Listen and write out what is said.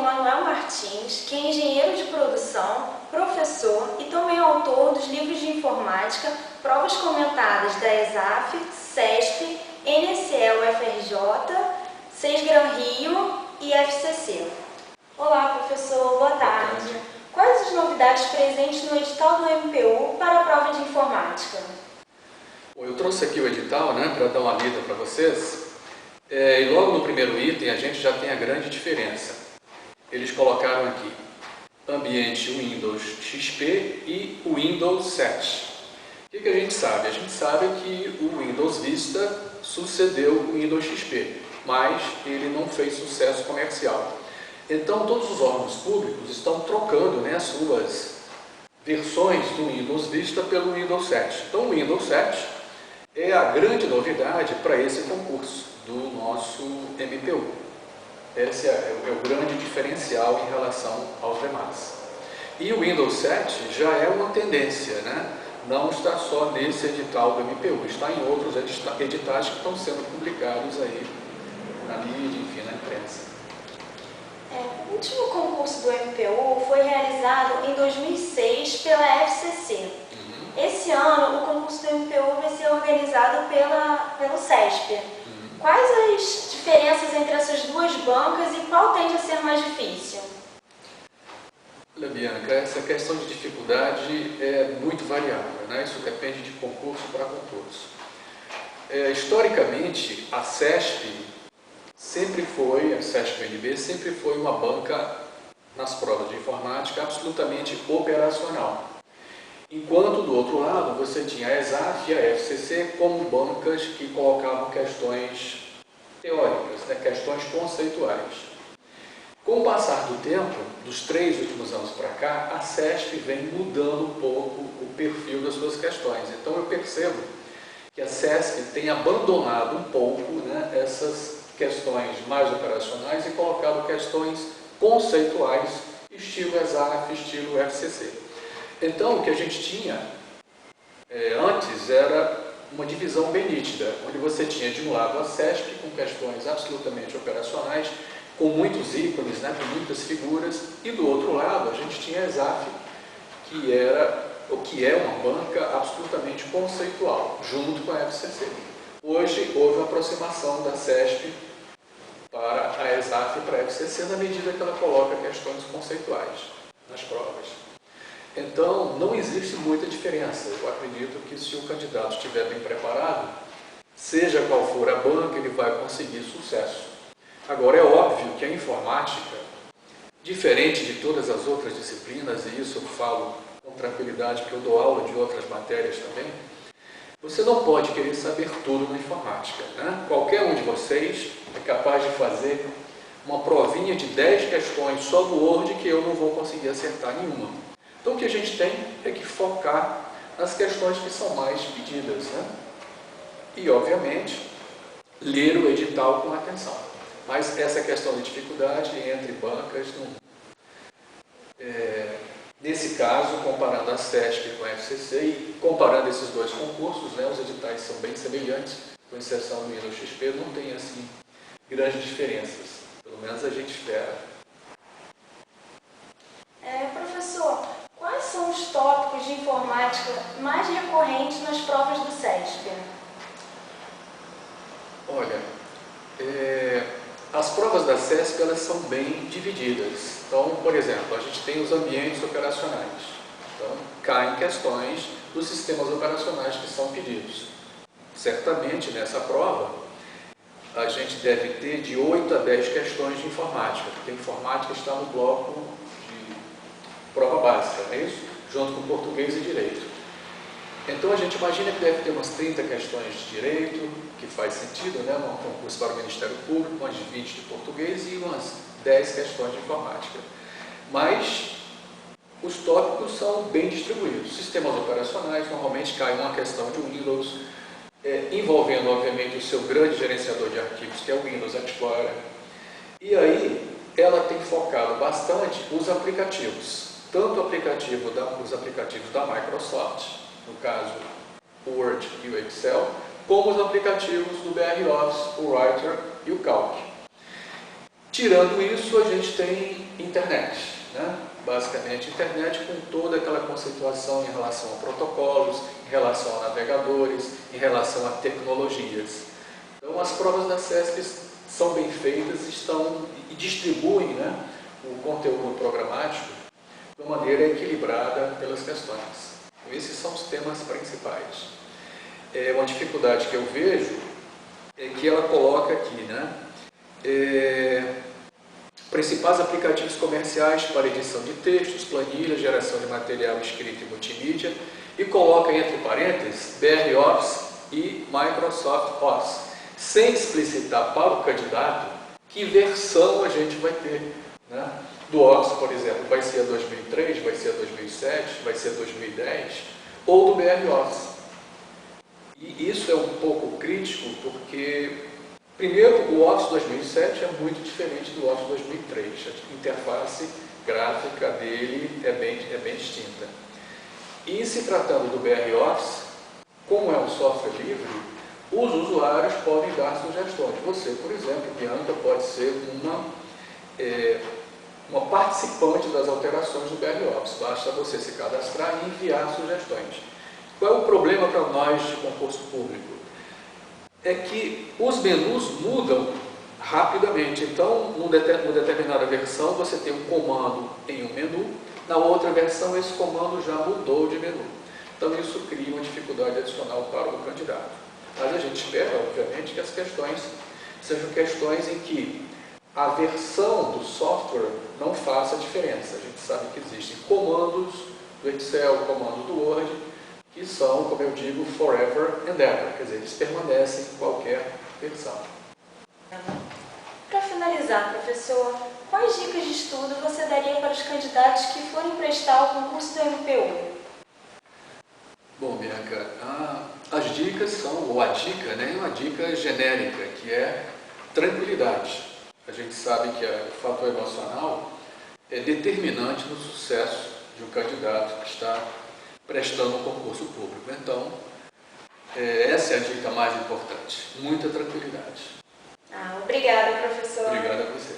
Manuel Martins, que é engenheiro de produção, professor e também autor dos livros de informática, provas comentadas da ESAF, CESP, NSE-UFRJ, SESGRAN Rio e FCC. Olá, professor, boa tarde. Quais as novidades presentes no edital do MPU para a prova de informática? Bom, eu trouxe aqui o edital, para dar uma lida para vocês. E logo no primeiro item a gente já tem a grande diferença. Eles colocaram aqui ambiente Windows XP e o Windows 7. O que a gente sabe? A gente sabe que o Windows Vista sucedeu o Windows XP, mas ele não fez sucesso comercial. Então todos os órgãos públicos estão trocando as suas versões do Windows Vista pelo Windows 7. Então o Windows 7 é a grande novidade para esse concurso do nosso MPU. Esse é o grande diferencial em relação aos demais. E o Windows 7 já é uma tendência, Não está só nesse edital do MPU, está em outros editais que estão sendo publicados aí na mídia, enfim, na imprensa. O último concurso do MPU foi realizado em 2006 pela FCC. Esse ano, o concurso do MPU vai ser organizado pelo CESP. Quais as diferenças entre essas duas bancas e qual tende a ser mais difícil? Olha, Bianca, essa questão de dificuldade é muito variável, Isso depende de concurso para concurso. Historicamente, a CESP CESP-UNB sempre foi uma banca nas provas de informática absolutamente operacional. Enquanto do outro lado você tinha a ESAF e a FCC como bancas que colocavam questões teóricas, questões conceituais. Com o passar do tempo, dos 3 últimos anos para cá, a CESP vem mudando um pouco o perfil das suas questões. Então eu percebo que a CESP tem abandonado um pouco essas questões mais operacionais e colocado questões conceituais, estilo ESAF, estilo FCC. Então o que a gente tinha antes era uma divisão bem nítida, onde você tinha de um lado a CESP com questões absolutamente operacionais, com muitos ícones, com muitas figuras, e do outro lado a gente tinha a ESAF, que é uma banca absolutamente conceitual, junto com a FCC. Hoje houve uma aproximação da CESP para a ESAF e para a FCC na medida que ela coloca questões conceituais nas provas. Então, não existe muita diferença. Eu acredito que se o candidato estiver bem preparado, seja qual for a banca, ele vai conseguir sucesso. Agora, é óbvio que a informática, diferente de todas as outras disciplinas, e isso eu falo com tranquilidade, porque eu dou aula de outras matérias também, você não pode querer saber tudo na informática, Qualquer um de vocês é capaz de fazer uma provinha de 10 questões só no Word que eu não vou conseguir acertar nenhuma. Então o que a gente tem é que focar nas questões que são mais pedidas, E, obviamente, ler o edital com atenção. Mas essa questão de dificuldade entre bancas, nesse caso, comparando a CESP com a FCC e comparando esses dois concursos, os editais são bem semelhantes, com exceção do Windows XP, não tem assim grandes diferenças. Pelo menos a gente espera. Professor, quais são os tópicos de informática mais recorrentes nas provas do CESP? Olha, as provas da CESP elas são bem divididas. Então, por exemplo, a gente tem os ambientes operacionais. Então, caem questões dos sistemas operacionais que são pedidos. Certamente, nessa prova, a gente deve ter de 8 a 10 questões de informática, porque a informática está no bloco de prova básica, não é isso? Junto com português e direito. Então a gente imagina que deve ter umas 30 questões de direito, que faz sentido, um concurso para o Ministério Público, umas 20 de português e umas 10 questões de informática. Mas os tópicos são bem distribuídos. Sistemas operacionais, normalmente cai uma questão de Windows, envolvendo, obviamente, o seu grande gerenciador de arquivos, que é o Windows Explorer. E aí, ela tem focado bastante os aplicativos, tanto os aplicativos da Microsoft, no caso, o Word e o Excel, como os aplicativos do BR Office, o Writer e o Calc. Tirando isso, a gente tem internet, né? Basicamente internet com toda aquela conceituação em relação a protocolos, em relação a navegadores, em relação a tecnologias. Então as provas da CESP são bem feitas e distribuem, né, o conteúdo programático de uma maneira equilibrada pelas questões. Então, esses são os temas principais. Uma dificuldade que eu vejo é que ela coloca aqui, né? Principais aplicativos comerciais para edição de textos, planilhas, geração de material escrito e multimídia, e coloca entre parênteses BR Office e Microsoft Office, sem explicitar para o candidato que versão a gente vai ter, né? Do Office, por exemplo, vai ser a 2003, vai ser a 2007, vai ser a 2010, ou do BR Office. E isso é um pouco crítico porque, primeiro, o Office 2007 é muito diferente do Office 2003. A interface gráfica dele é bem distinta. E se tratando do BR Office, como é um software livre, os usuários podem dar sugestões. Você, por exemplo, Bianca, pode ser uma participante das alterações do BR Office. Basta você se cadastrar e enviar sugestões. Qual é o problema para nós de concurso público? É que os menus mudam rapidamente. Então, numa determinada versão, você tem um comando em um menu, na outra versão, esse comando já mudou de menu. Então, isso cria uma dificuldade adicional para o candidato. Mas a gente espera, obviamente, que as questões sejam questões em que a versão do software não faça diferença. A gente sabe que existem comandos do Excel, comando do Word, que são, como eu digo, forever and ever, quer dizer, eles permanecem em qualquer versão. Para finalizar, professor, quais dicas de estudo você daria para os candidatos que forem prestar o concurso do MPU? Bom, Bianca, as dicas são, ou a dica, né, uma dica genérica, que é tranquilidade. A gente sabe que o fator emocional é determinante no sucesso de um candidato que está prestando um concurso público. Então, essa é a dica mais importante. Muita tranquilidade. Obrigada, professor. Obrigado a você.